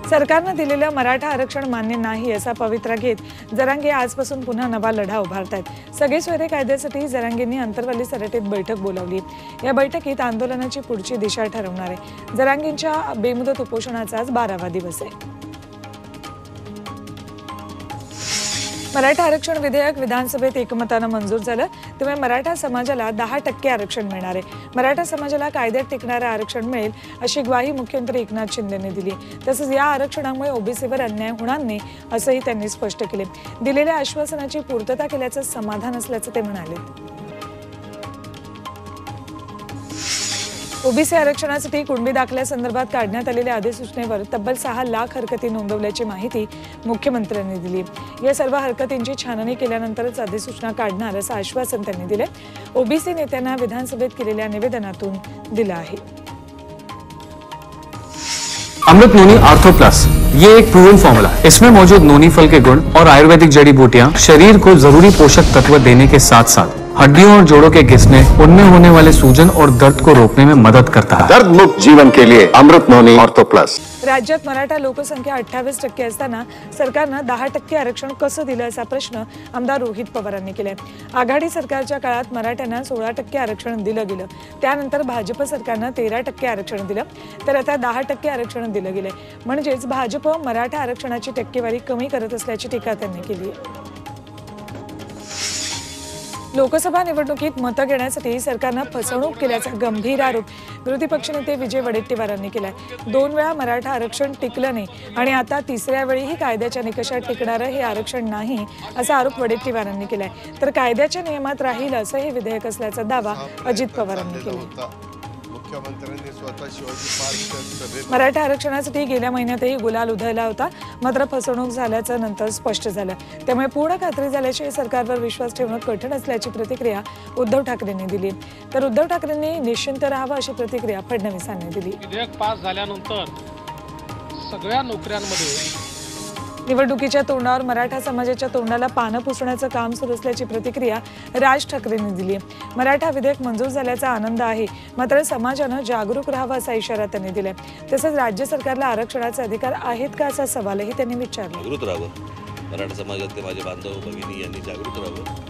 सरकारनं दिलेलं मराठा आरक्षण मान्य नाही असा पवित्रा घेत जरांगे आजपासून पुन्हा नवा लढा उभारतायत। सगळे सोयरे कायद्यासाठी जरांगेंनी अंतरवाली सराटीत बैठक बोलावली। या बैठकीत आंदोलनाची पुढची दिशा ठरवणार आहे। जरांगेंच्या बेमुदत उपोषणाचा आज 12वा दिवस आहे। मराठा आरक्षण विधेयक विधानसभेत एकमतानं मंजूर झालं, त्यामुळे मराठा समाजाला 10% आरक्षण मिळणार आहे। मराठा समाजाला कायद्यात टिकणारं आरक्षण मिळेल अशी ग्वाही मुख्यमंत्री एकनाथ शिंदेंनी दिली। तसंच या आरक्षणामुळे ओबीसीवर अन्याय होणार नाही असंही त्यांनी स्पष्ट केले। दिलेल्या आश्वासनाची पूर्तता केल्याचं समाधान असल्याचं ते म्हणाले। ओबीसी आरक्षणासाठी कुणबी दाखल्यासंदर्भात काढण्यात आलेल्या अधिसूचनेवर तब्बल 6 लाख हरकती नोंदवल्याची माहिती मुख्यमंत्र्यांनी दिली। या सर्व हरकतींची छाननी केल्यानंतरच अधिसूचना काढणार असं आश्वासन त्यांनी दिले। ओबीसी नेत्यांना विधानसभेत केलेल्या निवेदनातून दिलं आहे। अमृत नोनी आर्थो प्लस ये एक प्रूवन फॉर्मूला है। इसमें मौजूद नोनी फल के गुण और आयुर्वेदिक जड़ी बूटियां शरीर को जरूरी पोषक तत्व देने के साथ साथ हड्डियों और जोड़ों के घिसने, उनमें होने वाले सूजन और दर्द को रोकने में मदद करता है। दर्द मुक्त जीवन के लिए अमृत नोनी आर्थो प्लस। राज्यात मराठा लोकसंख्या 28% असताना सरकारनं 10% आरक्षण कसं दिलं असा प्रश्न आमदार रोहित पवारांनी केलाय। आघाडी सरकारच्या काळात मराठ्यांना 16% आरक्षण दिलं गेलं, त्यानंतर भाजप सरकारनं 13% आरक्षण दिलं, तर आता 10% आरक्षण दिलं गेलंय। म्हणजेच भाजप मराठा आरक्षणाची टक्केवारी कमी करत असल्याची टीका त्यांनी केली आहे। लोकसभा निवडणुकीत मतं घेण्यासाठी सरकारनं फसवणूक केल्याचा गंभीर आरोप विरोधी पक्षनेते विजय वडेट्टीवारांनी केलाय। 2 वेळा मराठा आरक्षण टिकलं नाही आणि आता 3ऱ्या वेळीही कायद्याच्या निकषात टिकणारं हे आरक्षण नाही असा आरोप वडेट्टीवारांनी केलाय। तर कायद्याच्या नियमात राहील असं हे विधेयक असल्याचा दावा अजित पवारांनी केला। मराठा आरक्षणासाठी गेल्या महिन्यातही गुलाल उधळला होता, मात्र फसवणूक झाल्याचं नंतर स्पष्ट झालं। त्यामुळे पूर्ण खात्री झाल्याशिवाय सरकारवर विश्वास ठेवणं कठीण असल्याची प्रतिक्रिया उद्धव ठाकरेंनी दिली। तर उद्धव ठाकरेंनी निश्चिंत राहावं अशी प्रतिक्रिया फडणवीसांनी दिली। विधेयक पास झाल्यानंतर सगळ्या नोकऱ्यांमध्ये निवडणुकीच्या तोंडावर मराठा समाजाच्या तोंडाला पानं पुसण्याचं काम सुरू असल्याची प्रतिक्रिया राज ठाकरेंनी दिली। मराठा विधेयक मंजूर झाल्याचा आनंद आहे, मात्र समाजानं जागरूक राहावं असा इशारा त्यांनी दिलाय। तसंच राज्य सरकारला आरक्षणाचे अधिकार आहेत का असा सवालही त्यांनी विचारला। जागृत राहावं, मराठा समाजातले माझे बांधव भगिनी यांनी जागृत राहावं।